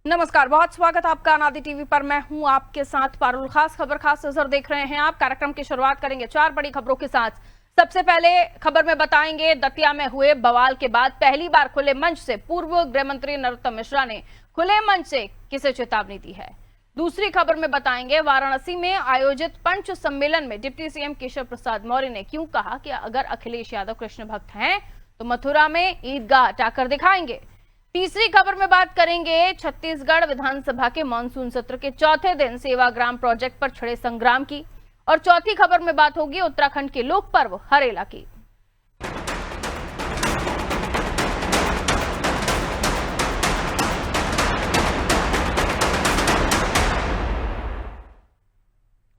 नमस्कार, बहुत स्वागत आपका अनादि टीवी पर। मैं हूं आपके साथ पारुल। खास खबर खास नजर देख रहे हैं आप। कार्यक्रम की शुरुआत करेंगे 4 बड़ी खबरों के साथ। सबसे पहले खबर में बताएंगे दतिया में हुए बवाल के बाद पहली बार खुले मंच से पूर्व गृह मंत्री नरोत्तम मिश्रा ने खुले मंच से किसे चेतावनी दी है। दूसरी खबर में बताएंगे वाराणसी में आयोजित पंच सम्मेलन में डिप्टी सीएम केशव प्रसाद मौर्य ने क्यों कहा कि अगर अखिलेश यादव कृष्ण भक्त हैं तो मथुरा में ईदगाह हटाकर दिखाएंगे। तीसरी खबर में बात करेंगे छत्तीसगढ़ विधानसभा के मानसून सत्र के चौथे दिन सेवाग्राम प्रोजेक्ट पर छिड़े संग्राम की। और चौथी खबर में बात होगी उत्तराखंड के लोक पर्व हरेला की।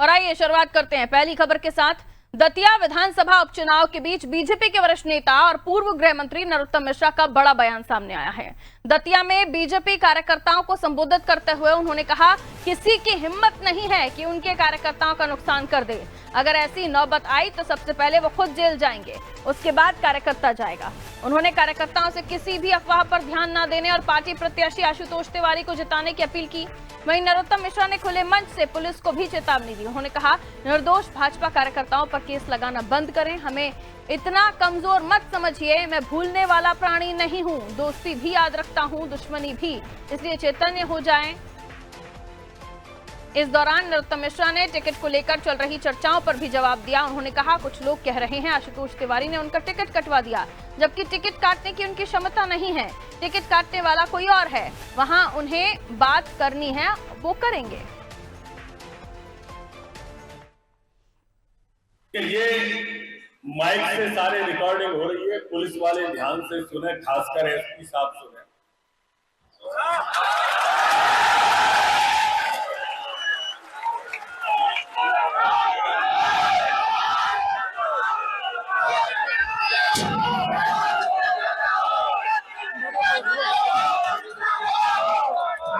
और आइए शुरुआत करते हैं पहली खबर के साथ। दतिया विधानसभा उपचुनाव के बीच बीजेपी के वरिष्ठ नेता और पूर्व गृह मंत्री नरोत्तम मिश्रा का बड़ा बयान सामने आया है। दतिया में बीजेपी कार्यकर्ताओं को संबोधित करते हुए उन्होंने कहा, किसी की हिम्मत नहीं है कि उनके कार्यकर्ताओं का नुकसान कर दे। अगर ऐसी नौबत आई तो सबसे पहले वो खुद जेल जाएंगे, उसके बाद कार्यकर्ता जाएगा। उन्होंने कार्यकर्ताओं से किसी भी अफवाह पर ध्यान न देने और पार्टी प्रत्याशी आशुतोष तिवारी को जिताने की अपील की। वहीं नरोत्तम मिश्रा ने खुले मंच से पुलिस को भी चेतावनी दी। उन्होंने कहा, निर्दोष भाजपा कार्यकर्ताओं पर केस लगाना बंद करें, हमें इतना कमजोर मत समझिए। मैं भूलने वाला प्राणी नहीं हूं, दोस्ती भी याद रखता हूं, दुश्मनी भी, इसलिए चैतन्य हो जाएं। इस दौरान नरोत्तम मिश्रा ने टिकट को लेकर चल रही चर्चाओं पर भी जवाब दिया। उन्होंने कहा, कुछ लोग कह रहे हैं आशुतोष तिवारी ने उनका टिकट कटवा दिया, जबकि टिकट काटने की उनकी क्षमता नहीं है। टिकट काटने वाला कोई और है, वहां उन्हें बात करनी है, वो करेंगे। ये माइक से सारे रिकॉर्डिंग हो रही है, पुलिस वाले ध्यान से सुने, खासकर एसपी साहब सुने।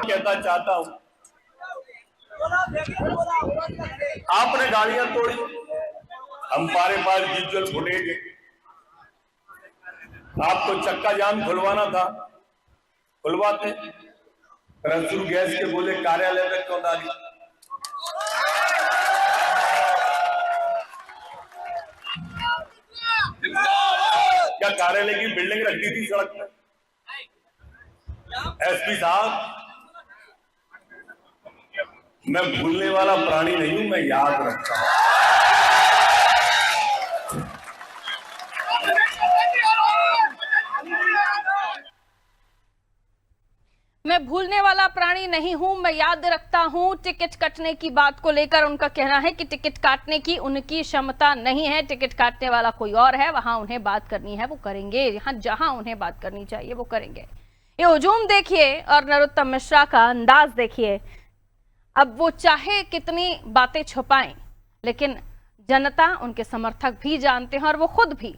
कहना चाहता हूं, आपने गाड़ियां तोड़ी, हमारे पास विजुअल फुटेज है। आपको चक्का जाम खुलवाना था, खुलवाते। रसूल गैस के बोले कार्यालय में क्यों डाली? क्या कार्यालय की बिल्डिंग रख दी थी सड़क पर? एसपी साहब, मैं भूलने वाला प्राणी नहीं हूं, मैं याद रखता हूं। मैं भूलने वाला प्राणी नहीं हूं, मैं याद रखता हूं। टिकट काटने की बात को लेकर उनका कहना है कि टिकट काटने की उनकी क्षमता नहीं है, टिकट काटने वाला कोई और है, वहां उन्हें बात करनी है वो करेंगे, यहाँ जहां उन्हें बात करनी चाहिए वो करेंगे। ये हुजूम देखिए और नरोत्तम मिश्रा का अंदाज देखिए। अब वो चाहे कितनी बातें छुपाएं, लेकिन जनता, उनके समर्थक भी जानते हैं और वो खुद भी।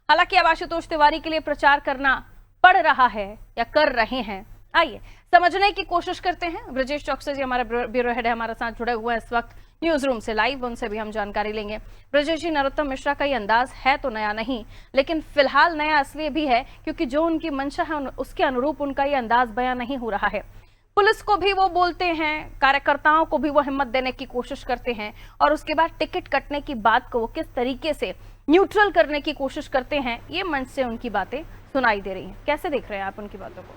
हालांकि अब आशुतोष तिवारी के लिए प्रचार करना पड़ रहा है या कर रहे हैं, आइए समझने की कोशिश करते हैं। ब्रजेश चौकसे जी हमारे ब्यूरो हेड है, हमारे साथ जुड़े हुए हैं इस वक्त न्यूज रूम से लाइव, उनसे भी हम जानकारी लेंगे। ब्रजेश जी, नरोत्तम मिश्रा का ये अंदाज है तो नया नहीं, लेकिन फिलहाल नया इसलिए भी है क्योंकि जो उनकी मंशा है उसके अनुरूप उनका ये अंदाज बयां नहीं हो रहा है। पुलिस को भी वो बोलते हैं, कार्यकर्ताओं को भी वो हिम्मत देने की कोशिश करते हैं, और उसके बाद टिकट कटने की बात को वो किस तरीके से न्यूट्रल करने की कोशिश करते हैं, ये मंच से उनकी बातें सुनाई दे रही हैं। कैसे देख रहे हैं आप उनकी बातों को?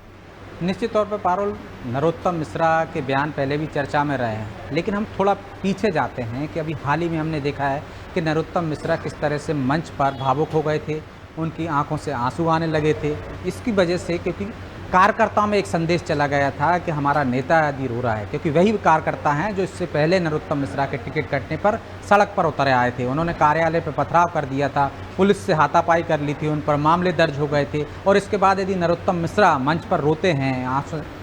निश्चित तौर पर पारुल, नरोत्तम मिश्रा के बयान पहले भी चर्चा में रहे हैं, लेकिन हम थोड़ा पीछे जाते हैं कि अभी हाल ही में हमने देखा है कि नरोत्तम मिश्रा किस तरह से मंच पर भावुक हो गए थे, उनकी आंखों से आंसू आने लगे थे। इसकी वजह से क्योंकि कार्यकर्ताओं में एक संदेश चला गया था कि हमारा नेता यदि रो रहा है, क्योंकि वही कार्यकर्ता हैं जो इससे पहले नरोत्तम मिश्रा के टिकट कटने पर सड़क पर उतरे आए थे। उन्होंने कार्यालय पर पथराव कर दिया था, पुलिस से हाथापाई कर ली थी, उन पर मामले दर्ज हो गए थे। और इसके बाद यदि नरोत्तम मिश्रा मंच पर रोते हैं,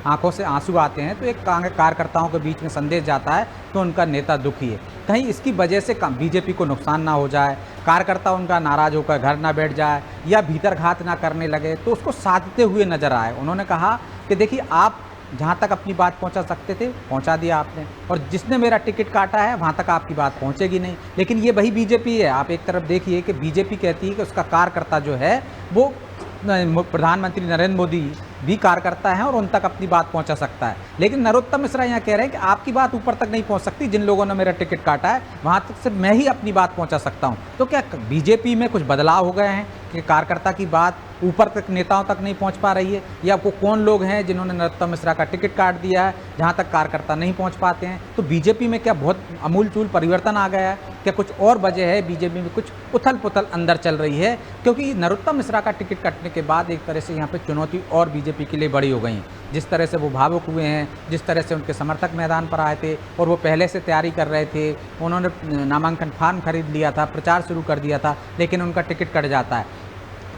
आंखों से आंसू आते हैं, तो एक कार्यकर्ताओं के बीच में संदेश जाता है कि उनका नेता दुखी है। कहीं इसकी वजह से बीजेपी को नुकसान ना हो जाए, कार्यकर्ता उनका नाराज होकर घर ना बैठ जाए या भीतर घात ना करने लगे, तो उसको साधते हुए नजर आए। उन्होंने कहा कि देखिए, आप जहाँ तक अपनी बात पहुँचा सकते थे पहुँचा दिया आपने, और जिसने मेरा टिकट काटा है वहाँ तक आपकी बात पहुँचेगी नहीं। लेकिन ये वही बीजेपी है। आप एक तरफ देखिए कि बीजेपी कहती है कि उसका कार्यकर्ता जो है वो प्रधानमंत्री नरेंद्र मोदी भी कार्यकर्ता है और उन तक अपनी बात पहुंचा सकता है। लेकिन नरोत्तम मिश्रा यहाँ कह रहे हैं कि आपकी बात ऊपर तक नहीं पहुंच सकती, जिन लोगों ने मेरा टिकट काटा है वहां तक से मैं ही अपनी बात पहुंचा सकता हूं। तो क्या बीजेपी में कुछ बदलाव हो गए हैं कि कार्यकर्ता की बात ऊपर तक, नेताओं तक नहीं पहुंच पा रही है, या आपको कौन लोग हैं जिन्होंने नरोत्तम मिश्रा का टिकट काट दिया है जहां तक कार्यकर्ता नहीं पहुंच पाते हैं? तो बीजेपी में क्या बहुत अमूलचूल परिवर्तन आ गया है? क्या कुछ और वजह है बीजेपी में कुछ उथल पुथल अंदर चल रही है? क्योंकि नरोत्तम मिश्रा का टिकट कटने के बाद एक तरह से यहाँ पे चुनौती और बीजेपी के लिए बड़ी हो गई है। जिस तरह से वो भावुक हुए हैं, जिस तरह से उनके समर्थक मैदान पर आए थे और वो पहले से तैयारी कर रहे थे, उन्होंने नामांकन फॉर्म खरीद लिया था, प्रचार शुरू कर दिया था, लेकिन उनका टिकट कट जाता है।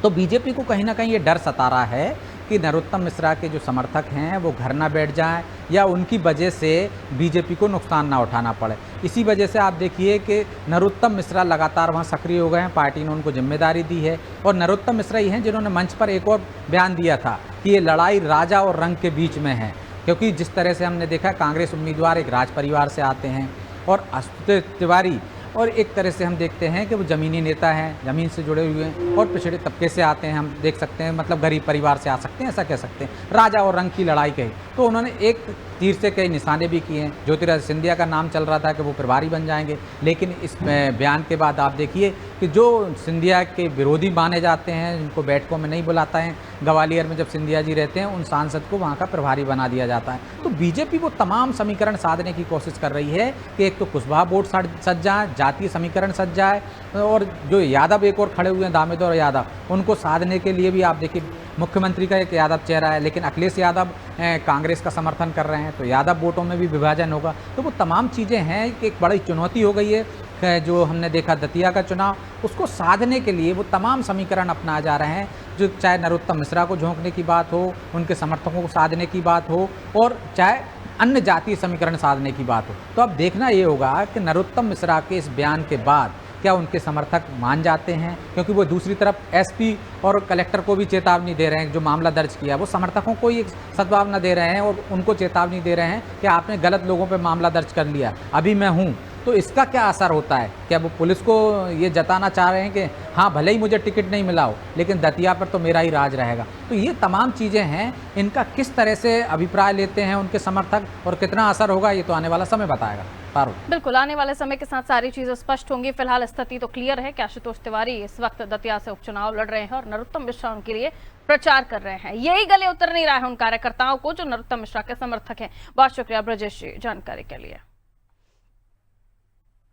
तो बीजेपी को कहीं ना कहीं ये डर सता रहा है कि नरोत्तम मिश्रा के जो समर्थक हैं वो घर ना बैठ जाएं या उनकी वजह से बीजेपी को नुकसान ना उठाना पड़े। इसी वजह से आप देखिए कि नरोत्तम मिश्रा लगातार वहां सक्रिय हो गए हैं, पार्टी ने उनको जिम्मेदारी दी है। और नरोत्तम मिश्रा ही हैं जिन्होंने मंच पर एक और बयान दिया था कि ये लड़ाई राजा और रंग के बीच में है, क्योंकि जिस तरह से हमने देखा कांग्रेस उम्मीदवार एक राज परिवार से आते हैं और आशुतोष तिवारी और एक तरह से हम देखते हैं कि वो ज़मीनी नेता हैं, ज़मीन से जुड़े हुए हैं और पिछड़े तबके से आते हैं, हम देख सकते हैं, मतलब गरीब परिवार से आ सकते हैं, ऐसा कह सकते हैं। राजा और रंग की लड़ाई कही तो उन्होंने एक तीर से कई निशाने भी किए हैं। ज्योतिरादित्य सिंधिया का नाम चल रहा था कि वो प्रभारी बन जाएंगे, लेकिन इस बयान के बाद आप देखिए कि जो सिंधिया के विरोधी माने जाते हैं, जिनको बैठकों में नहीं बुलाता है, ग्वालियर में जब सिंधिया जी रहते हैं उन सांसद को वहाँ का प्रभारी बना दिया जाता है। तो बीजेपी वो तमाम समीकरण साधने की कोशिश कर रही है कि एक तो कुशवाहा वोट सज जाए, जातीय समीकरण सज जाए, और जो यादव एक और खड़े हुए हैं दामोदर यादव, उनको साधने के लिए भी आप देखिए मुख्यमंत्री का एक यादव चेहरा है, लेकिन अखिलेश यादव कांग्रेस का समर्थन कर रहे हैं, तो यादव वोटों में भी विभाजन होगा। तो वो तमाम चीज़ें हैं कि एक बड़ी चुनौती हो गई है। जो हमने देखा दतिया का चुनाव, उसको साधने के लिए वो तमाम समीकरण अपनाए जा रहे हैं, जो चाहे नरोत्तम मिश्रा को झोंकने की बात हो, उनके समर्थकों को साधने की बात हो, और चाहे अन्य जातीय समीकरण साधने की बात हो। तो अब देखना ये होगा कि नरोत्तम मिश्रा के इस बयान के बाद क्या उनके समर्थक मान जाते हैं, क्योंकि वो दूसरी तरफ एसपी और कलेक्टर को भी चेतावनी दे रहे हैं, जो मामला दर्ज किया वो समर्थकों को ही सद्भावना दे रहे हैं और उनको चेतावनी दे रहे हैं कि आपने गलत लोगों पे मामला दर्ज कर लिया, अभी मैं हूँ। तो इसका क्या असर होता है? क्या वो पुलिस को ये जताना चाह रहे हैं कि हाँ भले ही मुझे टिकट नहीं मिला हो, लेकिन दतिया पर तो मेरा ही राज रहेगा? तो ये तमाम चीज़ें हैं, इनका किस तरह से अभिप्राय लेते हैं उनके समर्थक और कितना असर होगा ये तो आने वाला समय बताएगा। पारुल, बिल्कुल, आने वाले समय के साथ सारी चीजें स्पष्ट होंगी। फिलहाल स्थिति तो क्लियर है कि आशुतोष तिवारी इस वक्त दतिया से उपचुनाव लड़ रहे हैं और नरोत्तम मिश्रा उनके लिए प्रचार कर रहे हैं। यही गले उतर नहीं रहा है उन कार्यकर्ताओं को जो नरोत्तम मिश्रा के समर्थक हैं। बहुत शुक्रिया ब्रजेश जी जानकारी के लिए।